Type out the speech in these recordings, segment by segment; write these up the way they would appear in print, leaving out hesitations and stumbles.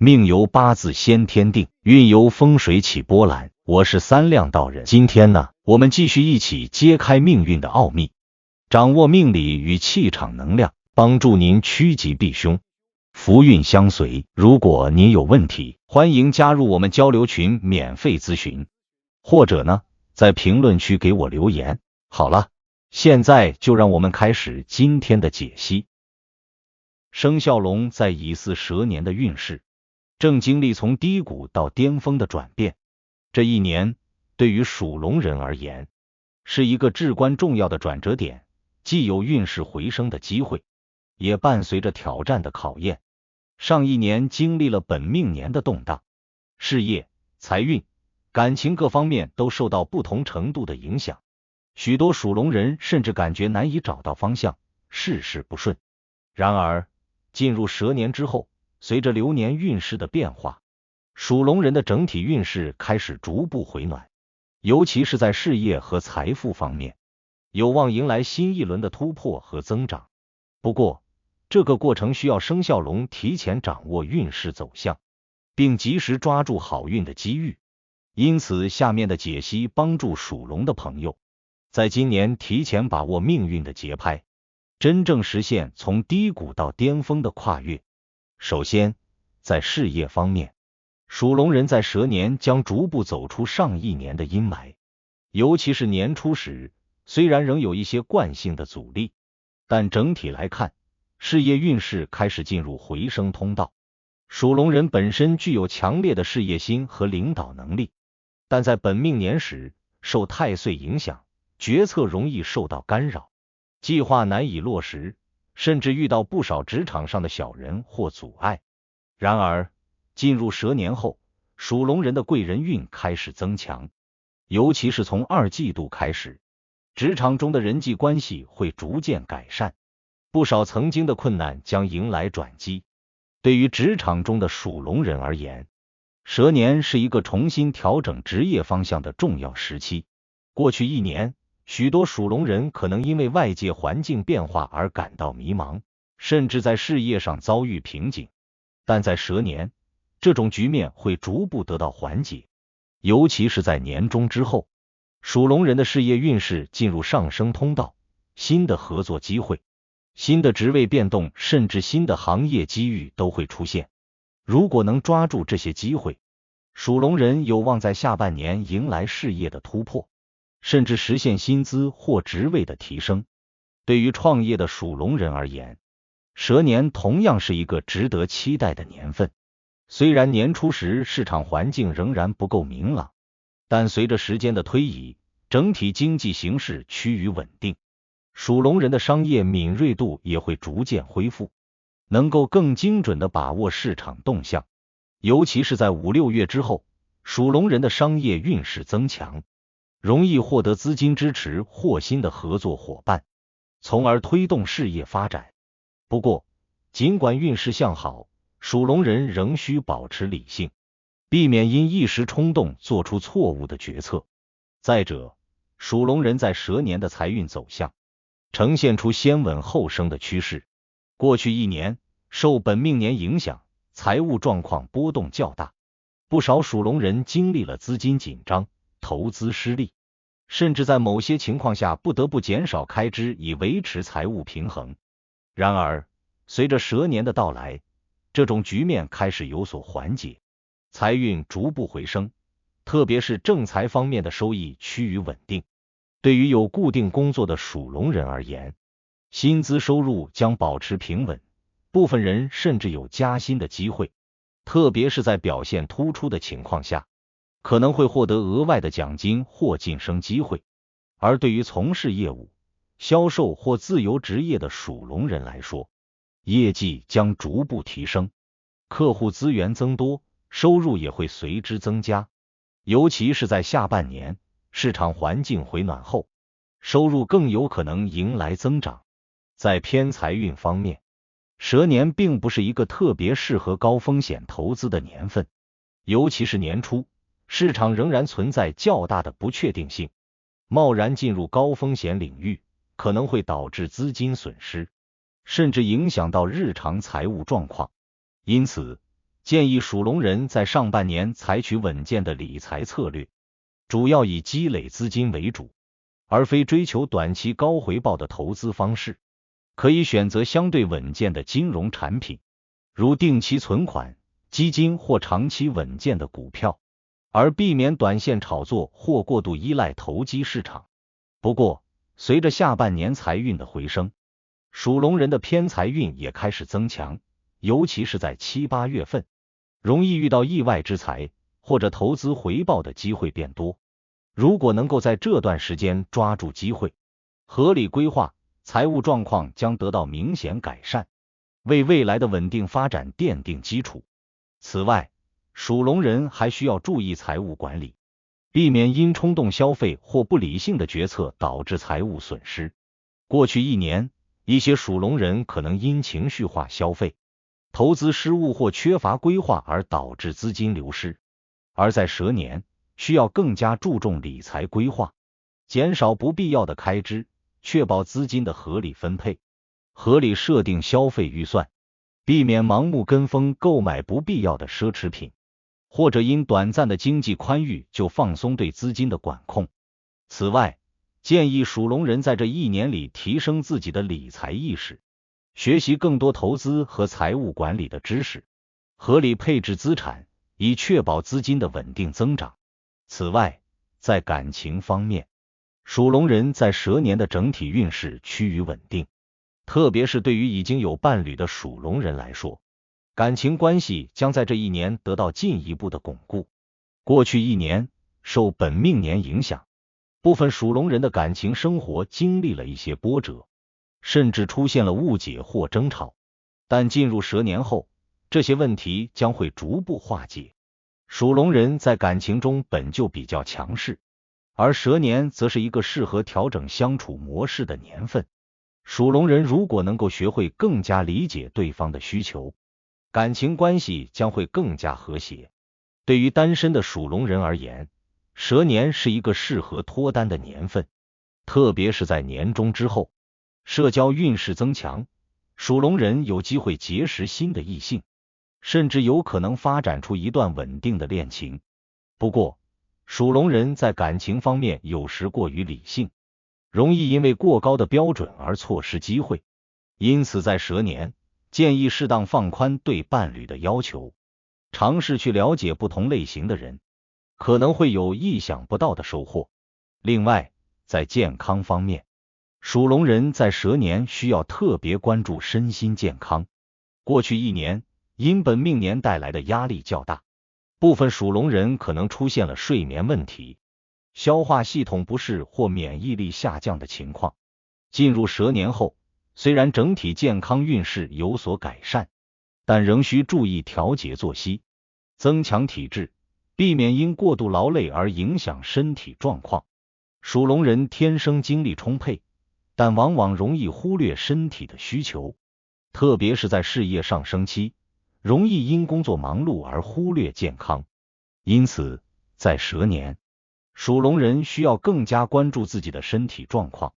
命由八字先天定，运由风水起波澜。我是三亮道人，今天呢，我们继续一起揭开命运的奥秘，掌握命理与气场能量，帮助您趋吉避凶，福运相随。如果您有问题，欢迎加入我们交流群免费咨询，或者呢，在评论区给我留言。好了，现在就让我们开始今天的解析。生肖龙在乙巳蛇年的运势正经历从低谷到巅峰的转变，这一年对于属龙人而言是一个至关重要的转折点，既有运势回升的机会，也伴随着挑战的考验。上一年经历了本命年的动荡，事业、财运、感情各方面都受到不同程度的影响，许多属龙人甚至感觉难以找到方向，事事不顺。然而进入蛇年之后，随着流年运势的变化，属龙人的整体运势开始逐步回暖，尤其是在事业和财富方面，有望迎来新一轮的突破和增长。不过，这个过程需要生肖龙提前掌握运势走向，并及时抓住好运的机遇。因此，下面的解析帮助属龙的朋友在今年提前把握命运的节拍，真正实现从低谷到巅峰的跨越。首先，在事业方面，属龙人在蛇年将逐步走出上一年的阴霾，尤其是年初时，虽然仍有一些惯性的阻力，但整体来看，事业运势开始进入回升通道。属龙人本身具有强烈的事业心和领导能力，但在本命年时受太岁影响，决策容易受到干扰，计划难以落实，甚至遇到不少职场上的小人或阻碍。然而进入蛇年后，属龙人的贵人运开始增强，尤其是从2季度开始，职场中的人际关系会逐渐改善，不少曾经的困难将迎来转机。对于职场中的属龙人而言，蛇年是一个重新调整职业方向的重要时期。过去一年，许多属龙人可能因为外界环境变化而感到迷茫，甚至在事业上遭遇瓶颈。但在蛇年，这种局面会逐步得到缓解，尤其是在年中之后，属龙人的事业运势进入上升通道，新的合作机会、新的职位变动，甚至新的行业机遇都会出现。如果能抓住这些机会，属龙人有望在下半年迎来事业的突破，甚至实现薪资或职位的提升。对于创业的属龙人而言，蛇年同样是一个值得期待的年份。虽然年初时市场环境仍然不够明朗，但随着时间的推移，整体经济形势趋于稳定，属龙人的商业敏锐度也会逐渐恢复，能够更精准地把握市场动向。尤其是在5、6月之后，属龙人的商业运势增强，容易获得资金支持或新的合作伙伴，从而推动事业发展。不过，尽管运势向好，属龙人仍需保持理性，避免因一时冲动做出错误的决策。再者，属龙人在蛇年的财运走向呈现出先稳后升的趋势。过去一年，受本命年影响，财务状况波动较大，不少属龙人经历了资金紧张、投资失利，甚至在某些情况下不得不减少开支以维持财务平衡。然而，随着蛇年的到来，这种局面开始有所缓解，财运逐步回升，特别是正财方面的收益趋于稳定。对于有固定工作的属龙人而言，薪资收入将保持平稳，部分人甚至有加薪的机会，特别是在表现突出的情况下，可能会获得额外的奖金或晋升机会。而对于从事业务、销售或自由职业的属龙人来说，业绩将逐步提升，客户资源增多，收入也会随之增加。尤其是在下半年，市场环境回暖后，收入更有可能迎来增长。在偏财运方面，蛇年并不是一个特别适合高风险投资的年份，尤其是年初，市场仍然存在较大的不确定性，贸然进入高风险领域可能会导致资金损失，甚至影响到日常财务状况。因此，建议属龙人在上半年采取稳健的理财策略，主要以积累资金为主，而非追求短期高回报的投资方式。可以选择相对稳健的金融产品，如定期存款、基金或长期稳健的股票，而避免短线炒作或过度依赖投机市场。不过，随着下半年财运的回升，属龙人的偏财运也开始增强，尤其是在7、8月份，容易遇到意外之财，或者投资回报的机会变多。如果能够在这段时间抓住机会，合理规划，财务状况将得到明显改善，为未来的稳定发展奠定基础。此外，属龙人还需要注意财务管理，避免因冲动消费或不理性的决策导致财务损失。过去一年，一些属龙人可能因情绪化消费、投资失误或缺乏规划而导致资金流失，而在蛇年，需要更加注重理财规划，减少不必要的开支，确保资金的合理分配，合理设定消费预算，避免盲目跟风购买不必要的奢侈品，或者因短暂的经济宽裕就放松对资金的管控。此外，建议属龙人在这一年里提升自己的理财意识，学习更多投资和财务管理的知识，合理配置资产，以确保资金的稳定增长。此外，在感情方面，属龙人在蛇年的整体运势趋于稳定，特别是对于已经有伴侣的属龙人来说，感情关系将在这一年得到进一步的巩固。过去一年，受本命年影响，部分属龙人的感情生活经历了一些波折，甚至出现了误解或争吵，但进入蛇年后，这些问题将会逐步化解。属龙人在感情中本就比较强势，而蛇年则是一个适合调整相处模式的年份。属龙人如果能够学会更加理解对方的需求，感情关系将会更加和谐。对于单身的属龙人而言，蛇年是一个适合脱单的年份，特别是在年中之后，社交运势增强，属龙人有机会结识新的异性，甚至有可能发展出一段稳定的恋情。不过，属龙人在感情方面有时过于理性，容易因为过高的标准而错失机会，因此在蛇年，建议适当放宽对伴侣的要求，尝试去了解不同类型的人，可能会有意想不到的收获。另外，在健康方面，属龙人在蛇年需要特别关注身心健康。过去一年，因本命年带来的压力较大，部分属龙人可能出现了睡眠问题、消化系统不适或免疫力下降的情况。进入蛇年后，虽然整体健康运势有所改善，但仍需注意调节作息，增强体质，避免因过度劳累而影响身体状况。属龙人天生精力充沛，但往往容易忽略身体的需求，特别是在事业上升期，容易因工作忙碌而忽略健康。因此，在蛇年，属龙人需要更加关注自己的身体状况，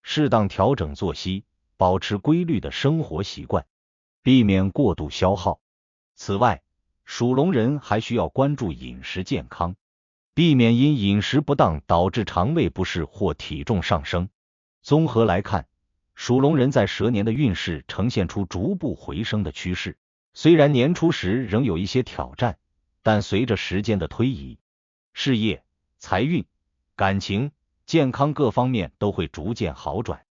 适当调整作息，保持规律的生活习惯，避免过度消耗。此外，属龙人还需要关注饮食健康，避免因饮食不当导致肠胃不适或体重上升。综合来看，属龙人在蛇年的运势呈现出逐步回升的趋势，虽然年初时仍有一些挑战，但随着时间的推移，事业、财运、感情、健康各方面都会逐渐好转。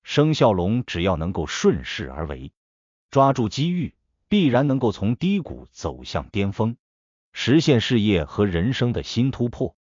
生肖龙只要能够顺势而为，抓住机遇，必然能够从低谷走向巅峰，实现事业和人生的新突破。